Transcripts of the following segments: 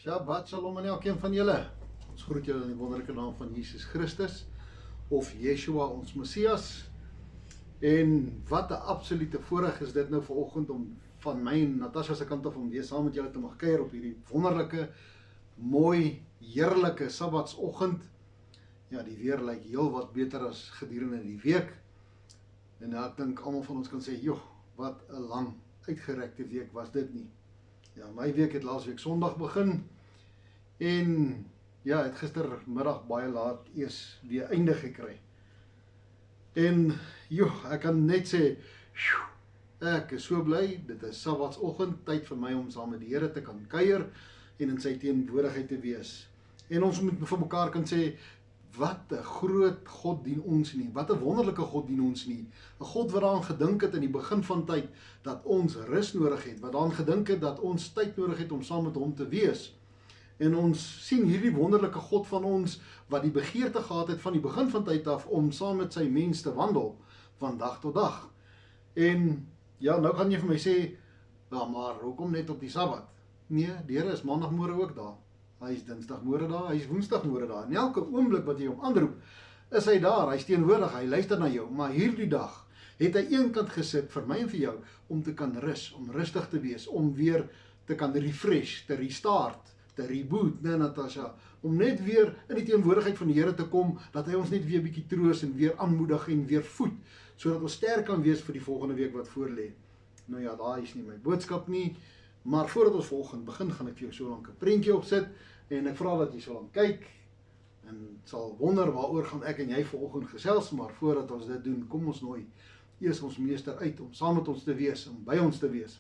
Shabbat Shalom aan elkeen van julle. Ons groet julle in die wonderlike naam van Jesus Christus, of Yeshua ons Messias. En wat 'n absolute voorreg is dit nou vanoggend om van my en Natasha se kant af om weer saam met julle te mag kuier op hierdie wonderlike, mooi, heerlike Sabbatsoggend. Ja, die weer lyk heel wat beter as gedurende die week. En ek dink almal van ons kan sê, joh, wat 'n lang uitgerekte week was dit nie. Ja, my week het laasweek Sondag begin en ja, het gistermiddag baie laat eers weer einde gekry. En joh, ek kan net sê, ek is so bly, dit is Sabbatsoggend, tyd vir my om saam met die Here te kan kuier en in sy teenwoordigheid te wees. En ons moet vir mekaar kan sê, wat 'n groot God dien ons nie, wat 'n wonderlike God dien ons nie. 'n God wat daaraan gedink het in die begin van tyd, dat ons rus nodig het, wat daaraan gedink het dat ons tyd nodig het om saam met hom te wees. En ons sien hierdie wonderlike God van ons, wat die begeerte gehad het van die begin van tyd af, om saam met sy mens te wandel, van dag tot dag. En ja, nou gaan jy vir my sê, ja, maar hoekom net op die Sabbat? Nee, die Here is maandagmôre ook daar. Hy is dinsdagmôre daar, hy is woensdagmôre daar. En elke oomblik wat jy hom aanroep, is hy daar, hy is teenwoordig, hy luister na jou. Maar hierdie dag het hy eenkant gesit vir my en vir jou, om te kan rus, om rustig te wees, om weer te kan refresh, te restart, te reboot, nee Natasha, om net weer in die teenwoordigheid van die Here te kom, dat hy ons net weer 'n bietjie troos en weer aanmoedig en weer voed, sodat ons sterk kan wees vir die volgende week wat voor lê. Nou ja, daar is nie my boodskap nie, maar voordat ons volgende begin, gaan ek vir jou so lank 'n prentjie opsit, en ek vra dat jy so lank kyk, en sal wonder waaroor gaan ek en jy vanoggend gesels, maar voordat ons dit doen, kom ons nooi eers ons meester uit, om saam met ons te wees, om by ons te wees.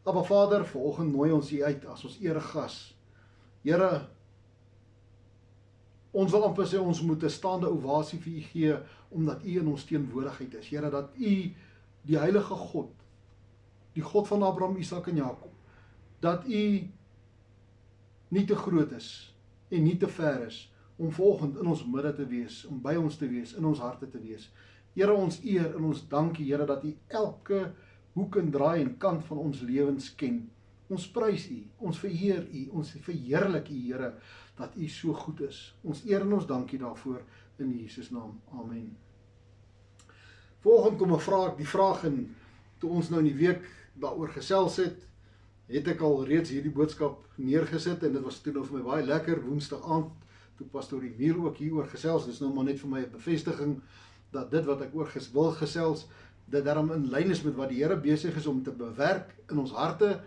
Abba Vader, vanoggend nooi ons U uit, as ons eregas. Here, ons wil amper sê, ons moet 'n staande ovasie vir U gee, omdat U in ons teenwoordigheid is. Here, dat U, die heilige God, die God van Abraham, Isak en Jakob, dat U nie te groot is, en nie te ver is, om vanoggend in ons midde te wees, om by ons te wees, in ons harte te wees. Here, ons eer en ons dankie, Here, dat U elke hoek en draai en kant van ons lewens ken. Ons prys U, ons vereer U, ons verheerlik U, Here, dat U so goed is. Ons eer en ons dankie daarvoor, in Jesus naam. Amen. Volgende kom die vraag, en toe ons nou in die week daaroor gesels het ek al reeds hierdie boodskap neergesit, en dit was toe nou vir my baie lekker, woensdag aand, toe Pastoor Emile ook hieroor gesels, dis nou maar net vir my 'n bevestiging, dat dit wat ek oor wil gesels, dit daarom in lyn is met wat die Here besig is om te bewerk in ons harte.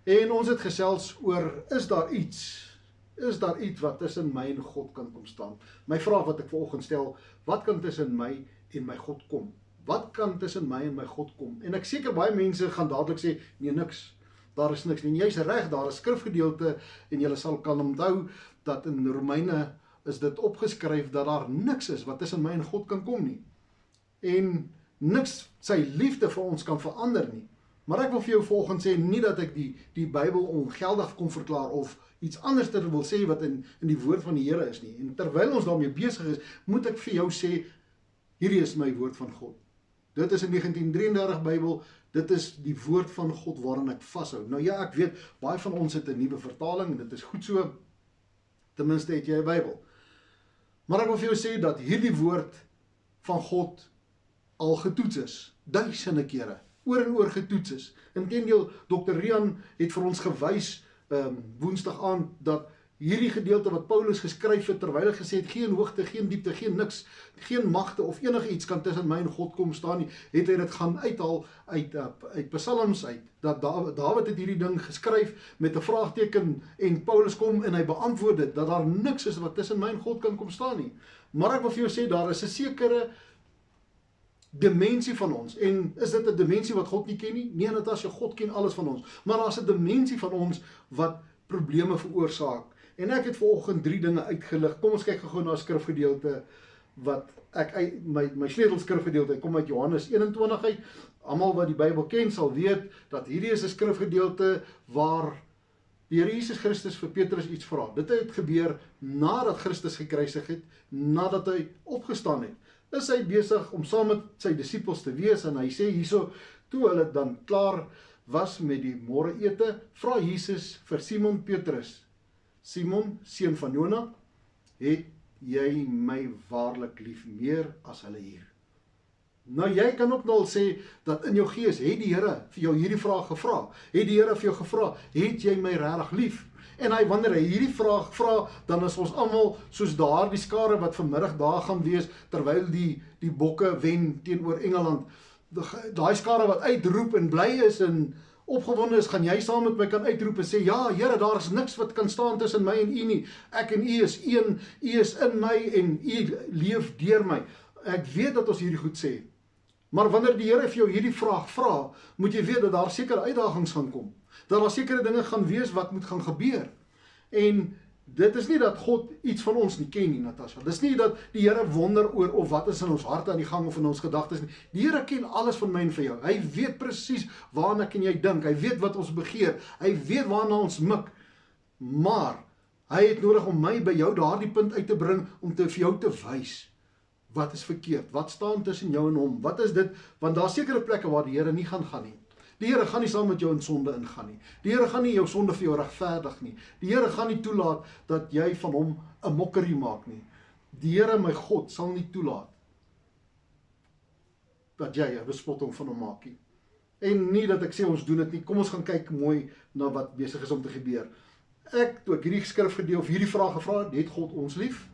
En ons het gesels oor, is daar iets wat tussen my en God kan kom staan? My vraag wat ek vanoggend stel, wat kan tussen my en my God kom? Wat kan tussen my en my God kom? En ek seker baie mense gaan dadelik sê, nee, niks. Daar is niks nie. Jy's reg, daar is skrifgedeelte, en julle kan onthou, dat in Romeine is dit opgeskryf, dat daar niks is wat tussen my en God kan kom nie. En niks sy liefde vir ons kan verander nie. Maar ek wil vir jou volgens sê, nie dat ek die Bybel ongeldig kom verklaar, of iets anders wil sê wat in die woord van die Here is nie. En terwyl ons daarmee besig is, moet ek vir jou sê, hierdie is my woord van God. Dit is 'n 1933 Bybel, dit is die woord van God waarin ek vashou. Nou ja, ek weet, baie van ons het 'n nuwe vertaling, en dit is goed so, ten minste het jy 'n Bybel. Maar ek wil vir jou sê, dat hierdie woord van God al getoets is, duisende kere, oor en oor getoets is. Inteendeel, Dr. Rian het vir ons gewys, woensdag aand, dat hierdie gedeelte wat Paulus geskryf het, terwyl hy gesê het, geen hoogte, geen diepte, geen niks, geen magte of enige iets kan tussen my en God kom staan nie, het hy dit gaan uithaal uit Psalms uit, dat Dawid het hierdie ding geskryf met 'n vraagteken, en Paulus kom en hy beantwoord dit, dat daar niks is wat tussen my en God kan kom staan nie. Maar ek wil vir jou sê, daar is 'n sekere dimensie van ons, en is dit 'n dimensie wat God nie ken nie? Nee, Natasja, God ken alles van ons, maar daar is 'n dimensie van ons wat probleme veroorsaak. En ek het vanoggend 3 dinge uitgelig. Kom ons kyk gou na 'n skrifgedeelte wat ek my sleutelskrifgedeelte kom uit Johannes 21 uit. Almal wat die Bybel ken sal weet dat hierdie is 'n skrifgedeelte waar die Here Jesus Christus vir Petrus iets vra. Dit het gebeur nadat Christus gekruisig het, nadat hy opgestaan het. Is hy besig om saam met sy disippels te wees, en hy sê hierso, toe hulle dan klaar was met die môreete, vra Jesus vir Simon Petrus, Simon, seun van Jona, het jy my waarlik lief meer as hulle hier? Nou jy kan ook nou al sê, dat in jou gees, het die Here vir jou hierdie vraag gevra, het die Here vir jou gevra, het jy my regtig lief? En wanneer hy hierdie vraag vra, dan is ons almal soos daardie skare wat vanmiddag daar gaan wees, terwyl die bokke wen teenoor Engeland, daai skare wat uitroep en bly is en opgewonde is, gaan jy saam met my kan uitroep en sê, ja Here, daar is niks wat kan staan tussen my en u nie, ek en u is een, u is in my en u leef deur my. Ek weet dat ons hierdie goed sê, maar wanneer die Here vir jou hierdie vraag vra, moet jy weet dat daar sekere uitdagings gaan kom, dat daar sekere dinge gaan wees wat moet gaan gebeur, en dit is nie dat God iets van ons nie ken nie, Natasha. Dit is nie dat die Here wonder oor of wat is in ons harte aan die gang of in ons gedagtes nie. Die Here ken alles van my en vir jou. Hy weet presies waarna kan jy dink. Hy weet wat ons begeer. Hy weet waarna ons mik. Maar hy het nodig om my by jou daardie punt uit te bring om vir jou te wys wat is verkeerd. Wat staan tussen jou en hom? Wat is dit? Want daar is sekere plekke waar die Here nie gaan nie. Die Here gaan nie saam met jou in sonde ingaan nie. Die Here gaan nie jou sonde vir jou regverdig nie. Die Here gaan nie toelaat dat jy van hom 'n mokkerie maak nie. Die Here, my God, sal nie toelaat dat jy 'n bespotting van hom maak nie. En nie dat ek sê ons doen dit nie. Kom ons gaan kyk mooi na wat besig is om te gebeur. Toe ek hierdie skrifgedeelte of hierdie vraag gevra het, het God ons lief?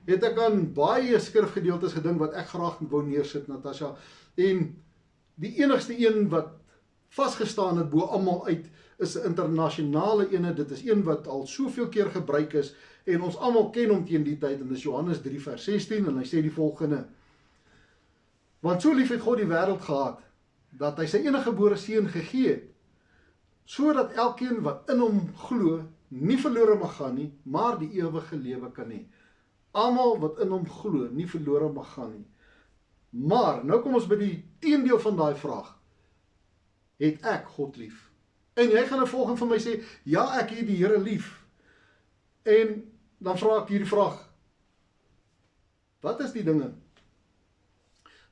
Het ek aan baie skrifgedeeltes gedink wat ek graag wou neersit, Natasha. En die enigste een wat vasgestaan het bo almal uit, is 'n internasionale ene, dit is een wat al soveel keer gebruik is, en ons almal ken hom teen die tyd, en dis Johannes 3 vers 16, en hy sê die volgende, want so lief het God die wêreld gehad, dat hy sy eniggebore seun gegee het, sodat elkeen wat in hom glo, nie verlore mag gaan nie, maar die ewige lewe kan hê. Almal wat in hom glo, nie verlore mag gaan nie. Maar, nou kom ons by die teendeel van daai vraag, het ek God lief? En jy gaan 'n volgende van my sê, ja, ek het die Here lief. En dan vra ek hierdie vraag, wat is die dinge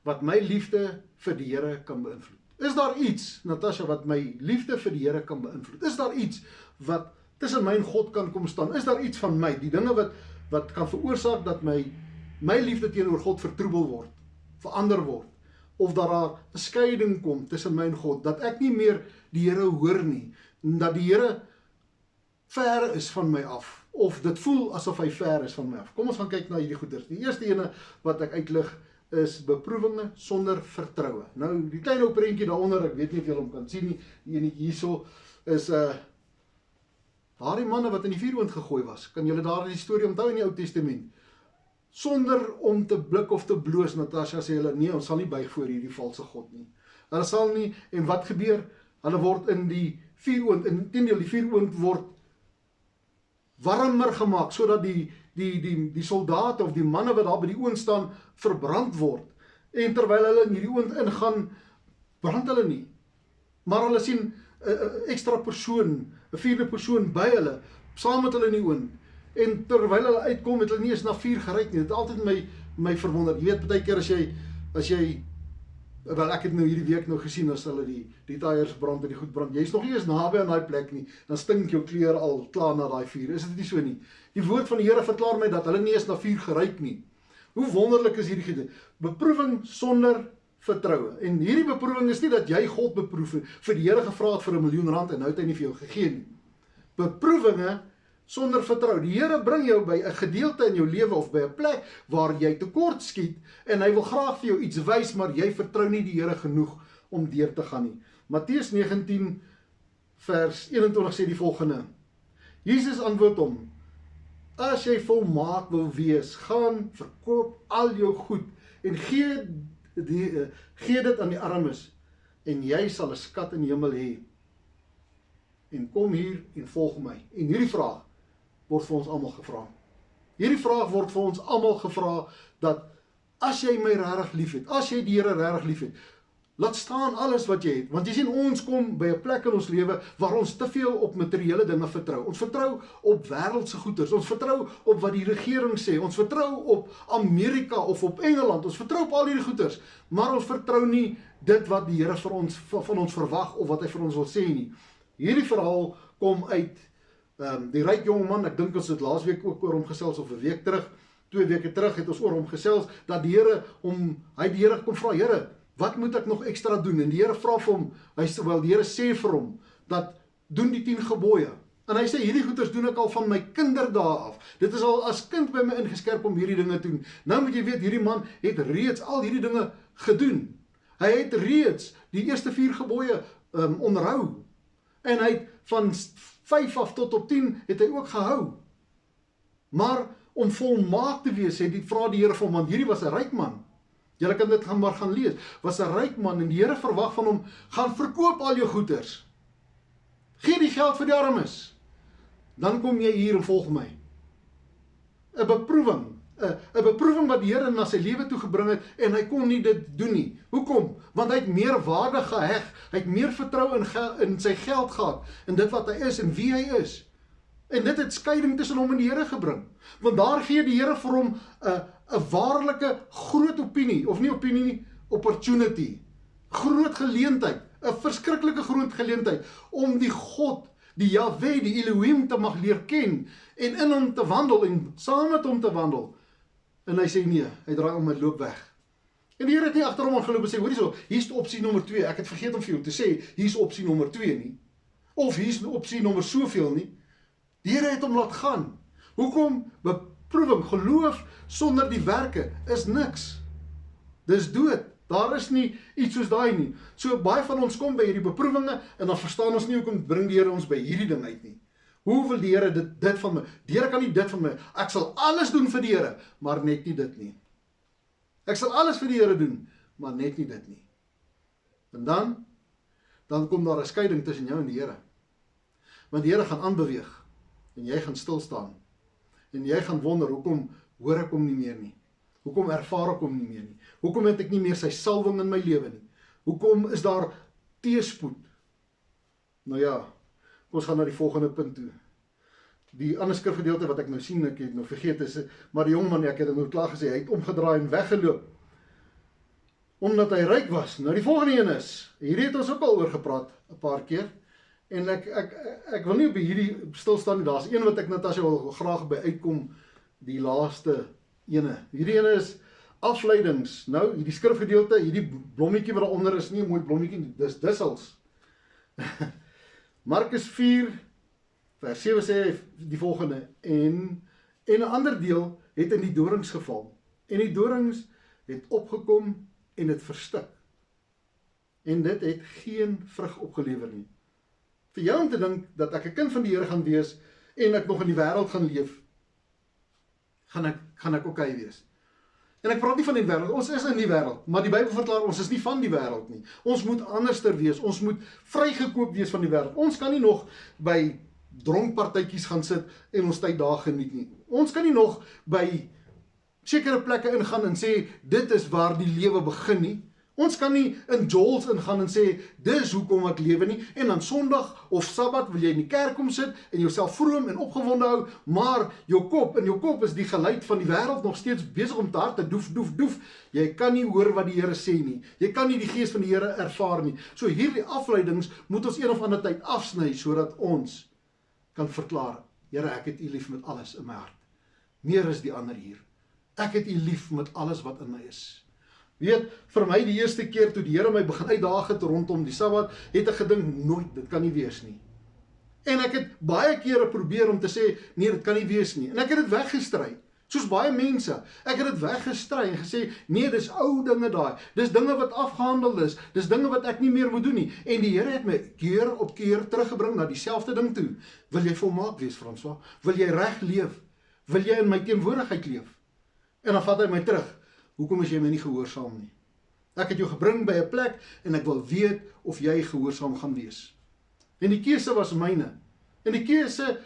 wat my liefde vir die Here kan beïnvloed? Is daar iets, Natasha, wat my liefde vir die Here kan beïnvloed? Is daar iets wat tussen my en God kan kom staan? Is daar iets van my, die dinge wat kan veroorsaak dat my liefde teenoor God vertroebel word, verander word? Of dat daar 'n skeiding kom tussen my en God, dat ek nie meer die Here hoor nie, dat die Here ver is van my af, of dit voel asof hy ver is van my af. Kom ons gaan kyk na hierdie goeders. Die eerste ene wat ek uitlig is beproewinge sonder vertroue. Nou, die klein ou prentjie daaronder, ek weet nie of julle hom kan sien nie, die enetjie hierso is daardie manne wat in die vuurhoond gegooi was. Kan julle daardie storie onthou in die Ou Testament? Sonder om te blik of te bloos, Natasha, sê hulle, nee, ons sal nie buig voor hierdie valse God nie. Hulle sal nie, en wat gebeur? Hulle word in die vuuroond, inteendeel, die vuuroond word warmer gemaak, sodat die soldate of die manne wat daar by die oond staan, verbrand word. En terwyl hulle in hierdie oond ingaan, brand hulle nie. Maar hulle sien 'n ekstra persoon, 'n vierde persoon by hulle, saam met hulle in die oond. En terwyl hulle uitkom, het hulle nie eens na vuur geryk nie. Dit het altyd my verwonder. Jy weet, baie keer as jy, wel ek het nou hierdie week nou gesien, as hulle die tyres brand en die goed brand, jy is nog nie eens naby aan daai plek nie, dan stink jou klere al klaar na daai vuur. Is dit nie so nie? Die woord van die Here verklaar my dat hulle nie eens na vuur geryk nie. Hoe wonderlik is hierdie geding? Beproewing sonder vertroue. En hierdie beproewing is nie dat jy God beproef vir die Here gevra het vir R1 miljoen en nou het hy nie vir jou gegee nie. Beproewinge sonder vertrou. Die Here bring jou by 'n gedeelte in jou lewe of by 'n plek waar jy tekort skiet en hy wil graag vir jou iets wys, maar jy vertrou nie die Here genoeg om deur te gaan nie. Matteus 19 vers 21 sê die volgende: Jesus antwoord hom: as jy volmaak wil wees, gaan verkoop al jou goed en gee dit aan die armes en jy sal 'n skat in die hemel hê. En kom hier en volg my. En hierdie vraag word vir ons almal gevra. Hierdie vraag word vir ons almal gevra, dat as jy my regtig liefhet, as jy die Here regtig liefhet, laat staan alles wat jy het. Want jy sien, ons kom by 'n plek in ons lewe waar ons te veel op materiële dinge vertrou. Ons vertrou op wêreldse goederes. Ons vertrou op wat die regering sê. Ons vertrou op Amerika of op Engeland. Ons vertrou op al hierdie goederes. Maar ons vertrou nie dit wat die Here van ons verwag of wat hy vir ons wil sê nie. Hierdie verhaal kom uit Die ryk jongeman, ek dink ons het laasweek ook oor hom gesels, of 'n week terug, 2 weke terug het ons oor hom gesels, dat die Here hy die Here kom vra, Here, wat moet ek nog ekstra doen? En die Here vra vir hom, die Here sê vir hom, dat doen die 10 gebooie. En hy sê, hierdie goeders doen ek al van my kinderdae af. Dit is al as kind by my ingeskerp om hierdie dinge te doen. Nou moet jy weet, hierdie man het reeds al hierdie dinge gedoen. Hy het reeds die eerste 4 gebooie onderhou. En hy het van 5 af tot op 10 het hy ook gehou. Maar om volmaak te wees, vra die Here vir hom, want hierdie was 'n ryk man. Julle kan dit maar gaan lees. Was 'n ryk man en die Here verwag van hom, gaan verkoop al jou goeders. Gee die geld vir die armes. Dan kom jy hier en volg my. 'n beproewing wat die Here na sy lewe toe gebring het, en hy kon nie dit doen nie. Hoekom? Want hy het meer waarde geheg, hy het meer vertrou in sy geld gehad, in dit wat hy is en wie hy is. En dit het skeiding tussen hom en die Here gebring. Want daar gee die Here vir hom 'n waarlike groot opinie, of nie opinie nie, opportunity, groot geleentheid, 'n verskriklike groot geleentheid, om die God, die Jahwe, die Elohim te mag leer ken, en in hom te wandel, en saam met hom te wandel. En hy sê nee, hy draai om en loop weg. En die Here het nie agter hom aangeloop en sê, hoor hierso, hier's opsie nommer 2, ek het vergeet om vir jou te sê, hier's opsie nommer 2 nie, of hier's opsie nommer soveel nie. Die Here het hom laat gaan. Hoekom? Beproewing, geloof sonder die werke is niks. Dis dood. Daar is nie iets soos daai nie. So baie van ons kom by hierdie beproewinge, en dan verstaan ons nie hoekom bring die Here ons by hierdie ding uit nie. Hoe wil die Here dit van my? Die Here kan nie dit van my. Ek sal alles doen vir die Here, maar net nie dit nie. Ek sal alles vir die Here doen, maar net nie dit nie. En dan kom daar 'n skeiding tussen jou en die Here. Want die Here gaan aanbeweeg, en jy gaan stil staan. En jy gaan wonder, hoekom hoor ek hom nie meer nie? Hoekom ervaar ek hom nie meer nie? Hoekom het ek nie meer sy salwing in my lewe nie? Hoekom is daar teëspoed? Nou ja, ons gaan na die volgende punt toe. Die ander skrifgedeelte wat ek nou sien, ek het nou vergeet, is, maar die jongman, ek het het nou klaar gesê, hy het omgedraai en weggeloop, omdat hy ryk was. Nou die volgende een is, hierdie het ons ook al oor gepraat, 'n paar keer, en ek wil nie op hierdie stilstaan nie, daar is een wat ek Natasha wil graag by uitkom, die laaste ene. Hierdie ene is afleidings. Nou, hierdie skrifgedeelte, hierdie blommetjie wat daaronder is, nie 'n mooi blommetjie, dis dussels. Markus 4, vers 7 sê die volgende, en 'n ander deel het in die dorings geval, en die dorings het opgekom en het verstik, en dit het geen vrug opgelewer nie. Vir jou om te dink dat ek 'n kind van die Here gaan wees, en ek nog in die wêreld gaan leef, gaan ek okay wees. En ek praat nie van die wêreld, ons is in die wêreld, maar die Bybel verklaar ons is nie van die wêreld nie. Ons moet anderster wees, ons moet vrygekoop wees van die wêreld. Ons kan nie nog by dronkpartytjies gaan sit en ons tyd daar geniet nie. Ons kan nie nog by sekere plekke ingaan en sê, dit is waar die lewe begin nie. Ons kan nie in Joel's ingaan en sê, dis hoekom ek lewe nie, en dan Sondag of Sabbat wil jy in die kerk kom sit en jouself vroom en opgewonde hou, maar jou kop is die geluid van die wêreld nog steeds besig om te harte, doef, doef, doef. Jy kan nie hoor wat die Here sê nie. Jy kan nie die gees van die Here ervaar nie. So hierdie afleidings moet ons een of ander tyd afsny, sodat ons kan verklaar, Here, ek het U lief met alles in my hart. Meer is die ander hier. Ek het U lief met alles wat in my is. Weet, vir my die eerste keer toe die Here my begin uitdaag het rondom die Sabbat, het ek gedink, nooit, dit kan nie wees nie. En ek het baie kere probeer om te sê, nee, dit kan nie wees nie. En ek het dit weggestry, soos baie mense. Ek het dit weggestry en gesê, nee, dis ou dinge daai. Dis dinge wat afgehandel is. Dis dinge wat ek nie meer moet doen nie. En die Here het my keer op keer teruggebring na dieselfde ding toe. Wil jy volmaak wees, François? Wil jy reg leef? Wil jy in my teenwoordigheid leef? En dan vat hy my terug. Hoekom is jy my nie gehoorsaam nie? Ek het jou gebring by 'n plek, en ek wil weet of jy gehoorsaam gaan wees. En die keuse was myne. En die keuse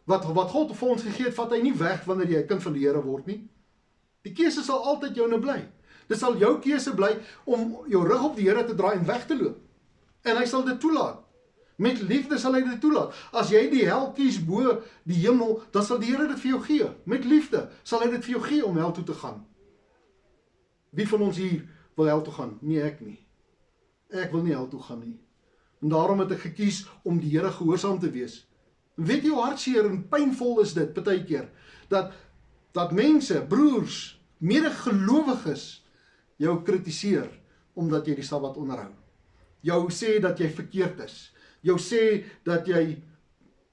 wat God vir ons gegee het, vat hy nie weg wanneer jy 'n kind van die Here word nie. Die keuse sal altyd joune bly. Dit sal jou keuse bly om jou rug op die Here te draai en weg te loop. En hy sal dit toelaat. Met liefde sal hy dit toelaat. As jy die hel kies bo die hemel, dan sal die Here dit vir jou gee. Met liefde sal hy dit vir jou gee om hel toe te gaan. Wie van ons hier wil hel toe gaan? Nee, ek nie. Ek wil nie hel toe gaan nie. En daarom het ek gekies om die Here gehoorsaam te wees. Weet jy hoe hartseer en pynvol is dit, baie keer, dat mense, broers, medegelowiges, jou kritiseer, omdat jy die Sabbat onderhou. Jou sê dat jy verkeerd is. Jou sê dat jy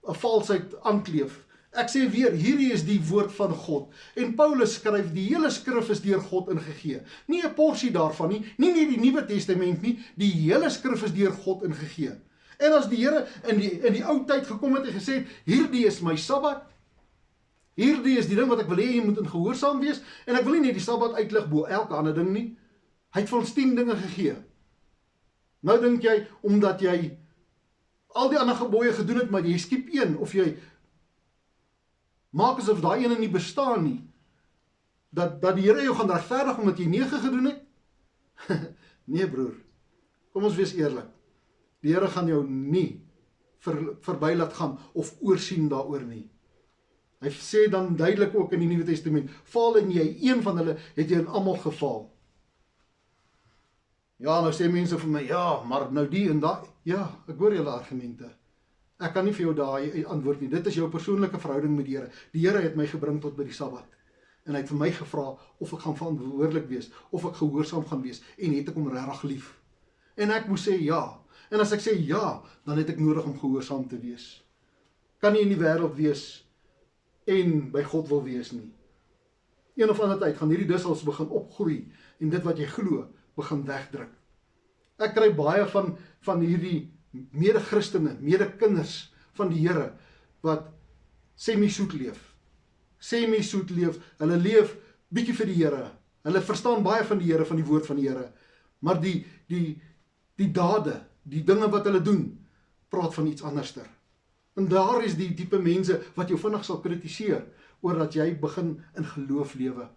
'n valsheid aankleef. Ek sê weer, hierdie is die woord van God. En Paulus skryf, die hele skrif is deur God ingegee. Nie 'n porsie daarvan nie, nie net die Nuwe Testament nie, die hele skrif is deur God ingegee. En as die Here in die ou tyd gekom het en gesê het, hierdie is my Sabbat, hierdie is die ding wat ek wil hê jy moet in gehoorsaam wees, en ek wil nie net die Sabbat uitlig bo elke ander ding nie. Hy het vir ons 10 dinge gegee. Nou dink jy, omdat jy al die ander gebooie gedoen het, maar jy skiep een, of jy maak asof daai ene nie bestaan nie, dat die Here jou gaan regverdig omdat jy 9 gedoen het? Nee broer, kom ons wees eerlik. Die Here gaan jou nie verby laat gaan of oorsien daaroor nie. Hy sê dan duidelik ook in die Nuwe Testament, val in jy een van hulle, het jy in almal geval. Ja, nou sê mense vir my, ja, maar nou die en daai. Ja, ek hoor julle argumente. Ek kan nie vir jou daai antwoord nie. Dit is jou persoonlike verhouding met die Here. Die Here het my gebring tot by die Sabbat. En hy het vir my gevra of ek gaan verantwoordelik wees, of ek gehoorsaam gaan wees, en het ek hom regtig lief. En ek moes sê ja. En as ek sê ja, dan het ek nodig om gehoorsaam te wees. Kan nie in die wêreld wees en by God wil wees nie. Een of ander tyd gaan hierdie dussels begin opgroei en dit wat jy glo begin wegdruk. Ek kry baie van hierdie mede-Christene, mede-kinders van die Here wat semi-soet leef. Semi-soet leef, hulle leef bietjie vir die Here. Hulle verstaan baie van die Here, van die woord van die Here. Maar die dade, die dinge wat hulle doen, praat van iets anderster. En daar is die tipe mense wat jou vinnig sal kritiseer oor dat jy begin in geloof lewe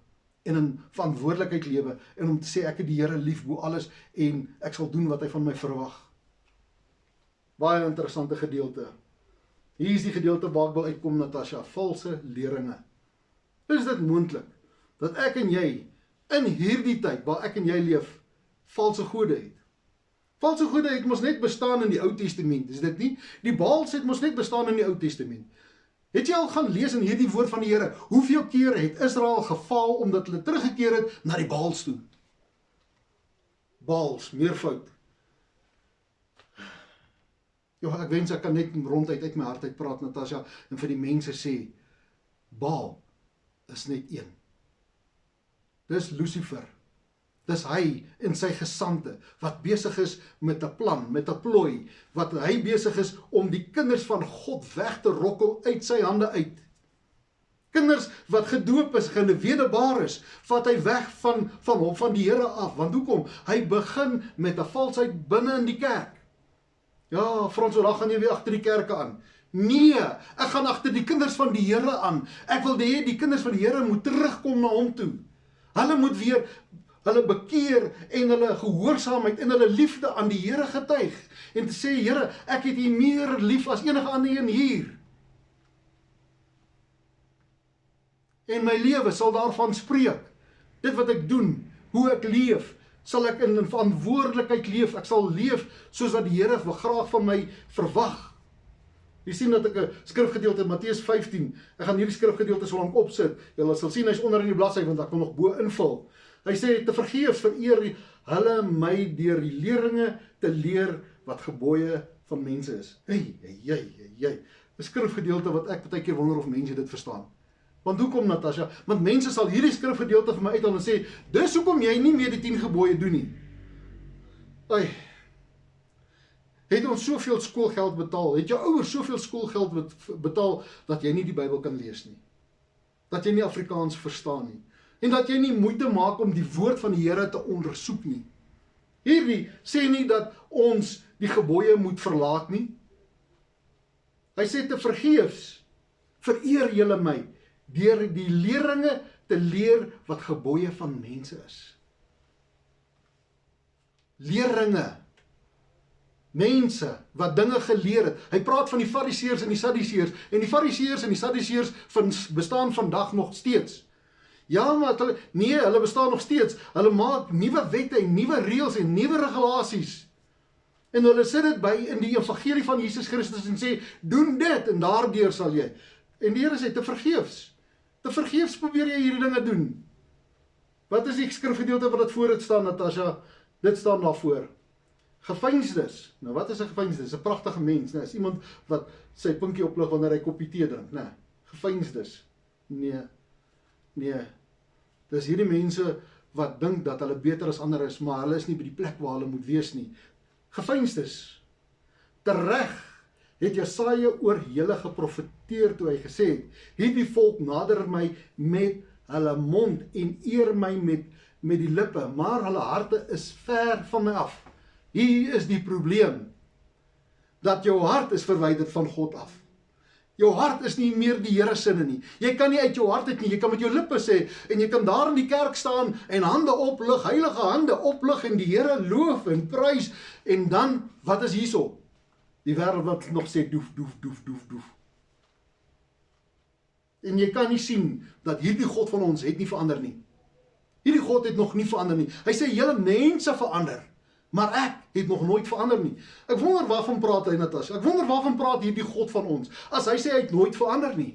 en in verantwoordelikheid lewe en om te sê ek het die Here lief bo alles en ek sal doen wat hy van my verwag. Baie interessante gedeelte. Hier is die gedeelte waar ek wil uitkom, Natasha, valse leringe. Is dit moontlik dat ek en jy in hierdie tyd waar ek en jy leef, valse gode het? Valse gode het mos net bestaan in die Ou Testament, is dit nie? Die Baals het mos net bestaan in die Ou Testament. Het jy al gaan lees in hierdie woord van die Here, hoeveel kere het Israel gefaal omdat hulle teruggekeer het na die Baals toe? Baals, meervoud. Ja, ek wens ek kan net ronduit uit my hart uit praat, Natasha, en vir die mense sê, Baal is net een. Dis Lucifer. Dis hy en sy gesante, wat besig is met 'n plan, met 'n plooi, wat hy besig is om die kinders van God weg te rokkel uit sy hande uit. Kinders wat gedoop is, gewederbaar is, vat hy weg van die Here af. Want hoekom? Hy begin met 'n valsheid binne in die kerk. Ja, Frans, dan gaan jy weer agter die kerke aan. Nee, ek gaan agter die kinders van die Here aan. Ek wil hê die kinders van die Here moet terugkom na hom toe. Hulle moet weer hulle bekeer en hulle gehoorsaamheid en hulle liefde aan die Here getuig. En te sê, Here, ek het U meer lief as enige ander een hier. En my lewe sal daarvan spreek. Dit wat ek doen, hoe ek leef, sal ek in verantwoordelikheid leef. Ek sal leef soos wat die Here graag van my verwag. Jy sien dat ek 'n skrifgedeelte in Matteus 15, ek gaan hierdie skrifgedeelte so lank opsit, julle sal sien hy's onder in die bladsy, want ek wil nog bo invul. Hy sê, te vergeefs vereer hulle my deur die leringe te leer wat gebooie van mense is. Hey, 'n skrifgedeelte wat ek baie keer wonder of mense dit verstaan. Want hoekom, Natasha? Want mense sal hierdie skrifgedeelte vir my uithaal en sê, dis hoekom jy nie meer die 10 gebooie doen nie. Ai, het ons soveel skoolgeld betaal, het jou ouers soveel skoolgeld betaal, dat jy nie die Bybel kan lees nie. Dat jy nie Afrikaans verstaan nie. En dat jy nie moeite maak om die woord van die Here te ondersoek nie. Hierdie sê nie dat ons die gebooie moet verlaat nie. Hy sê, te vergeefs vereer julle my deur die leringe te leer wat gebooie van mense is. Leringe. Mense wat dinge geleer het. Hy praat van die Fariseërs en die Sadduseërs. En die Fariseërs en die Sadduseërs bestaan vandag nog steeds. Ja, maar hulle bestaan nog steeds. Hulle maak nuwe wette en nuwe reëls en nuwe regulasies. En hulle sit dit by in die evangelie van Jesus Christus en sê, doen dit en daardeur sal jy. En die Here sê, te vergeefs probeer jy hierdie dinge doen. Wat is die skrifgedeelte wat dit voor het staan, Natasha? Dit staan daarvoor. Geveinsdes. Nou wat is 'n geveinsdes? 'n pragtige mens, né? Is iemand wat sy pinkie oplig wanneer hy koppie tee drink, né? Geveinsdes. Nee. Dis hierdie mense wat dink dat hulle beter as ander is, maar hulle is nie by die plek waar hulle moet wees nie. Geveinsdes. Tereg het Jesaja oor julle geprofeteer toe hy gesê het, hierdie volk nader my met hulle mond en eer my met die lippe, maar hulle harte is ver van my af. Hier is die probleem, dat jou hart is verwyderd van God af. Jou hart is nie meer die Here sinne nie. Jy kan nie uit jou hart uit nie, jy kan met jou lippe sê, en jy kan daar in die kerk staan, en hande oplig, heilige hande oplig, en die Here loof en prys, en dan, wat is hierso? Die wêreld wat nog sê, doef. En jy kan nie sien, dat hierdie God van ons het nie verander nie. Hierdie God het nog nie verander nie. Hy sê, julle mense verander, maar ek het nog nooit verander nie. Ek wonder waarvan praat hy, Natasha? Ek wonder waarvan praat hierdie God van ons, as hy sê hy het nooit verander nie.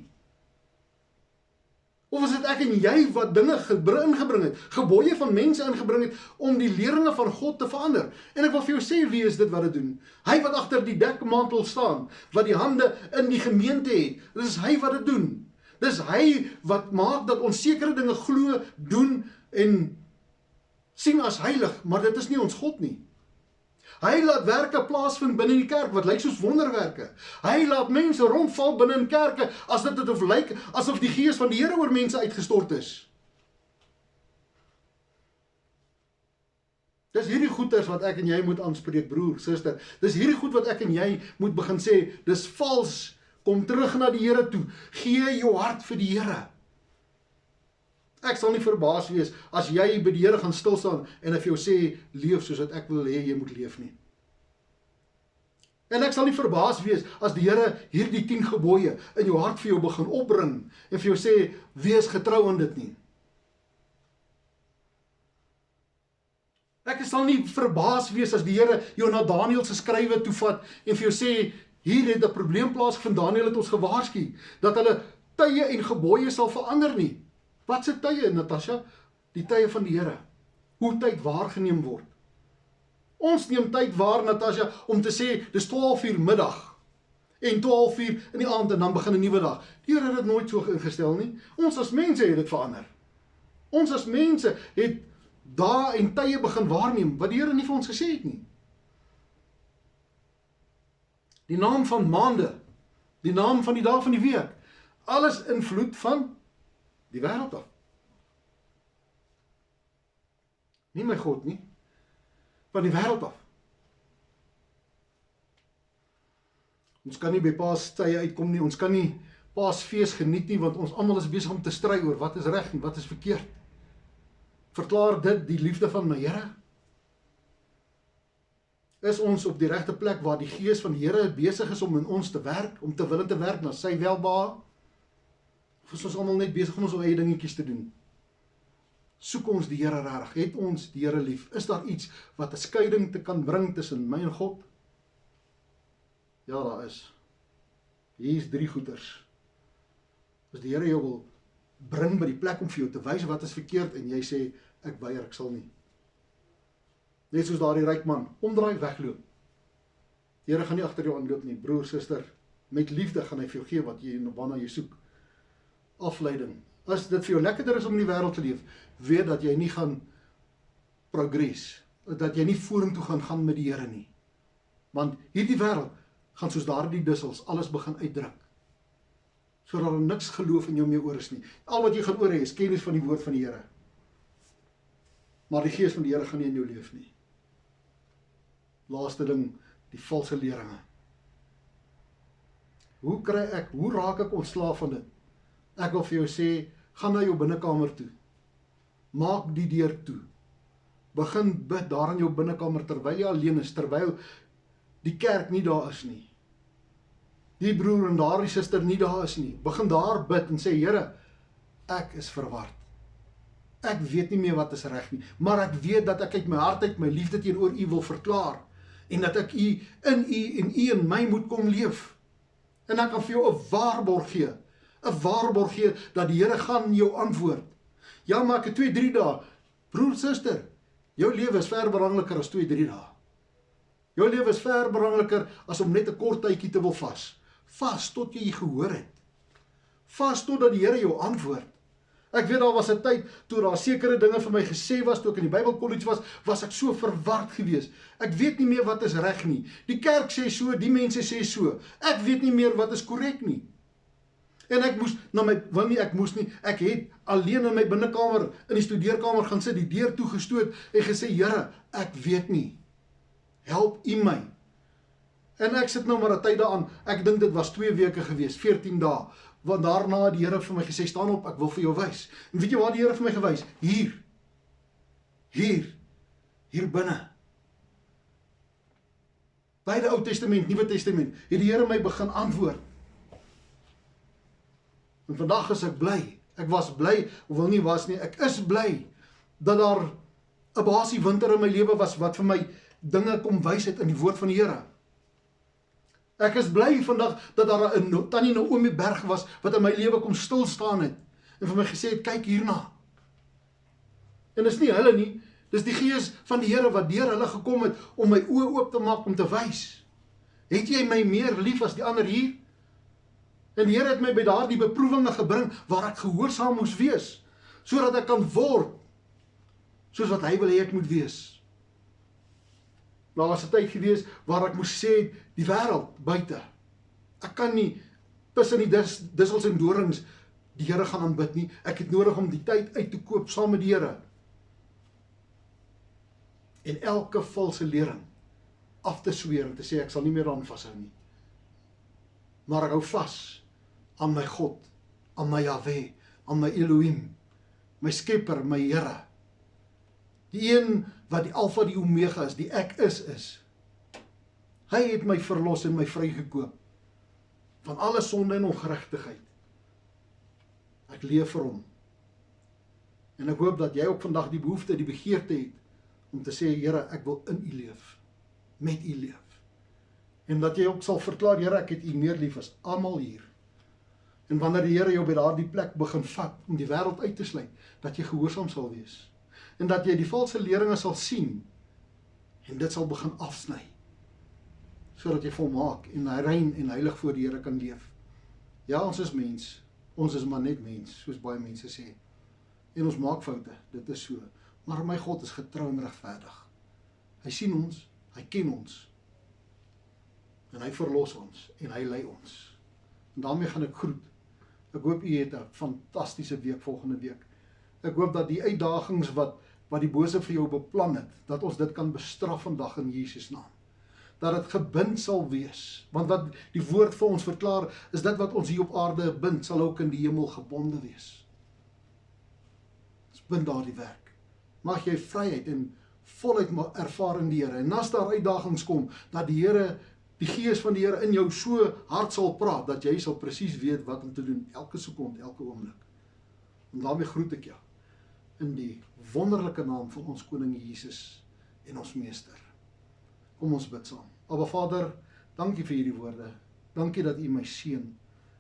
Of is dit ek en jy wat dinge ingebring het, gebooie van mense ingebring het, om die leringe van God te verander. En ek wil vir jou sê, wie is dit wat dit doen? Hy wat agter die dekmantel staan, wat die hande in die gemeente het, dit is hy wat dit doen. Dis hy wat maak dat ons sekere dinge glo, doen en sien as heilig, maar dit is nie ons God nie. Hy laat werke plaasvind binne die kerk, wat lyk soos wonderwerke. Hy laat mense rondval binne in kerke, as dit lyk asof die gees van die Here oor mense uitgestort is. Dis hierdie goeders wat ek en jy moet aanspreek, broer, suster. Dis hierdie goed wat ek en jy moet begin sê, dis vals. Kom terug na die Here toe. Gee jou hart vir die Here. Ek sal nie verbaas wees as jy by die Here gaan stil staan en hy vir jou sê, leef soos wat ek wil hê jy moet leef nie. En ek sal nie verbaas wees as die Here hierdie 10 gebooie in jou hart vir jou begin opbring en vir jou sê, wees getrou aan dit nie. Ek sal nie verbaas wees as die Here jou na Daniël se skrywe toe vat en vir jou sê, hier het 'n probleem plaasgevind, Daniël het ons gewaarsku, dat hulle tye en gebooie sal verander nie. Wat se tye, Natasha? Die tye van die Here. Hoe tyd waargeneem word. Ons neem tyd waar, Natasha, om te sê, dis 12 uur middag, en 12 uur in die aand, en dan begin 'n nuwe dag. Die Here het dit nooit so ingestel nie. Ons as mense het dit verander. Ons as mense het dae en tye begin waarneem, wat die Here nie vir ons gesê het nie. Die naam van maande, die naam van die dag van die week, alles invloed van die wêreld af. Nie my God nie, van die wêreld af. Ons kan nie by Paastye uitkom nie, ons kan nie Paasfees geniet nie, want ons almal is besig om te stry oor wat is reg en wat is verkeerd. Verklaar dit die liefde van my Here? Is ons op die regte plek waar die gees van die Here besig is om in ons te werk, om te wil te werk na sy welbehae? Of is ons almal net besig om ons eie dingetjies te doen? Soek ons die Here reg? Het ons die Here lief? Is daar iets wat 'n skeiding te kan bring tussen my en God? Ja, daar is. Hier is 3 goeters. As die Here jou wil bring by die plek om vir jou te wys wat is verkeerd en jy sê, ek weier, ek sal nie. Net soos daardie ryk man, omdraai, wegloop. Die Here gaan nie agter jou aanloop nie, broer, suster. Met liefde gaan hy vir jou gee wat jy waarna jy soek. Afleiding. As dit vir jou lekkerder is om in die wêreld te leef, weet dat jy nie gaan progress, dat jy nie vorentoe gaan met die Here nie. Want hierdie wêreld gaan soos daardie dussels alles begin uitdruk. Sodat daar niks geloof in jou meer oor is nie. Al wat jy gaan oor hê is kennis van die woord van die Here. Maar die gees van die Here gaan nie in jou leef nie. Laaste ding, die valse leringe. Hoe raak ek ontslaaf van dit? Ek wil vir jou sê, gaan na jou binnekamer toe. Maak die deur toe. Begin bid daar in jou binnekamer terwyl jy alleen is, terwyl die kerk nie daar is nie. Die broer en daardie suster nie daar is nie. Begin daar bid en sê, Here, ek is verward. Ek weet nie meer wat is reg nie, maar ek weet dat ek uit my hart uit my liefde teenoor U wil verklaar. en dat ek in u en u in my moet kom leef. En ek kan vir jou 'n waarborg gee. 'n waarborg gee dat die Here gaan jou antwoord. Ja, maar ek het 2-3 dae. Broer, suster, jou lewe is ver belangriker as 2-3 dae. Jou lewe is ver belangriker as om net 'n kort tydjie te wil vas. Vas tot jy gehoor het. Vas totdat die Here jou antwoord. Ek weet daar was 'n tyd toe daar sekere dinge vir my gesê was, toe ek in die Bybelkollege was ek so verward geweest. Ek weet nie meer wat is reg nie. Die kerk sê so, die mense sê so. Ek weet nie meer wat is korrek nie. En ek moes, ek het alleen in my binnekamer, in die studeerkamer gaan sit, die deur toegestoot en gesê, Here, ek weet nie. Help u my. En ek sit nou maar 'n tyd daaraan, ek dink dit was 2 weke geweest, 14 dae, want daarna het die Here vir my gesê, staan op, ek wil vir jou wys. En weet jy waar die Here vir my gewys? Hier binne. Beide Ou Testament, Nuwe Testament, het die Here my begin antwoord. En vandag is ek bly. Ek was bly, of wil nie was nie, ek is bly dat daar 'n basie winter in my lewe was wat vir my dinge kom wys het in die woord van die Here. Ek is bly vandag dat daar 'n Tannie Naomi Berg was wat in my lewe kom stil staan het en vir my gesê het, kyk hierna. En dis nie hulle nie, dis die Gees van die Here wat deur hulle gekom het om my oë oop te maak om te wys. Het jy my meer lief as die ander hier? En die Here het my by daardie beproewinge gebring waar ek gehoorsaam moes wees, sodat ek kan word soos wat hy wil hê ek moet wees. Daar was 'n tyd gewees waar ek moes sê, die wêreld buite. Ek kan nie tussen die dissels en dorings die Here gaan aanbid nie. Ek het nodig om die tyd uit te koop saam met die Here. En elke valse lering af te sweer en te sê ek sal nie meer aan vashou nie. Maar ek hou vas aan my God, aan my Jahweh, aan my Elohim, my Skepper, my Here. Die een wat die Alfa, die Omega is, die ek is. Hy het my verlos en my vrygekoop van alle sonde en ongeregtigheid. Ek leef vir hom. En ek hoop dat jy ook vandag die behoefte, die begeerte het om te sê, Here, ek wil in u leef, met u leef. En dat jy ook sal verklaar, Here, ek het u meer lief as almal hier. En wanneer die Here jou by daardie plek begin vat om die wêreld uit te sluit, dat jy gehoorsaam sal wees. En dat jy die valse leringe sal sien en dit sal begin afsny, sodat jy volmaak en rein en heilig voor die Here kan leef. Ja, ons is mens, ons is maar net mens, soos baie mense sê. En ons maak foute, dit is so. Maar my God is getrou en regverdig. Hy sien ons, hy ken ons. En hy verlos ons en hy lei ons. En daarmee gaan ek groet. Ek hoop u het 'n fantastiese week volgende week. Ek hoop dat die uitdagings wat die bose vir jou beplan het, dat ons dit kan bestraf vandag in Jesus naam. Dat dit gebind sal wees, want wat die woord vir ons verklaar, is dat wat ons hier op aarde bind, sal ook in die hemel gebonde wees. Ons bind daar die werk. Mag jy vryheid en voluit ervaar in die Here, en as daar uitdagings kom, dat die Here, die Gees van die Here in jou so hard sal praat, dat jy sal presies weet wat om te doen, elke sekond, elke oomblik. En daarmee groet ek jou, in die wonderlike naam van ons Koning Jesus en ons Meester. Kom ons bid saam. Aba Vader, dankie vir hierdie woorde. Dankie dat u my seën.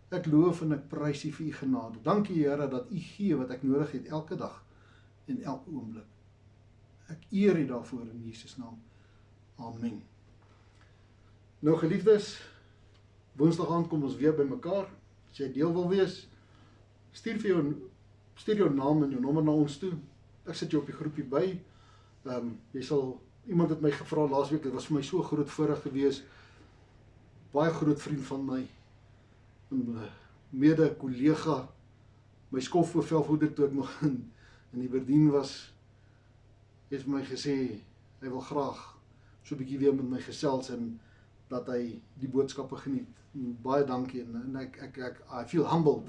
Ek loof en ek prys u vir u genade. Dankie Here dat u gee wat ek nodig het elke dag en elke oomblik. Ek eer u daarvoor in Jesus naam. Amen. Nou geliefdes, Woensdag aand kom ons weer by mekaar. As jy deel wil wees, stuur jou naam en jou nommer na ons toe. Ek sit jou op die groepie by. Iemand het my gevra laasweek, dit was vir my so groot voorreg gewees. Baie groot vriend van my, 'n mede-kollega, my skofbevelvoerder toe ek nog in die Verdien was, het my gesê, hy wil graag so 'n bietjie weer met my gesels en dat hy die boodskappe geniet. En baie dankie en I feel humbled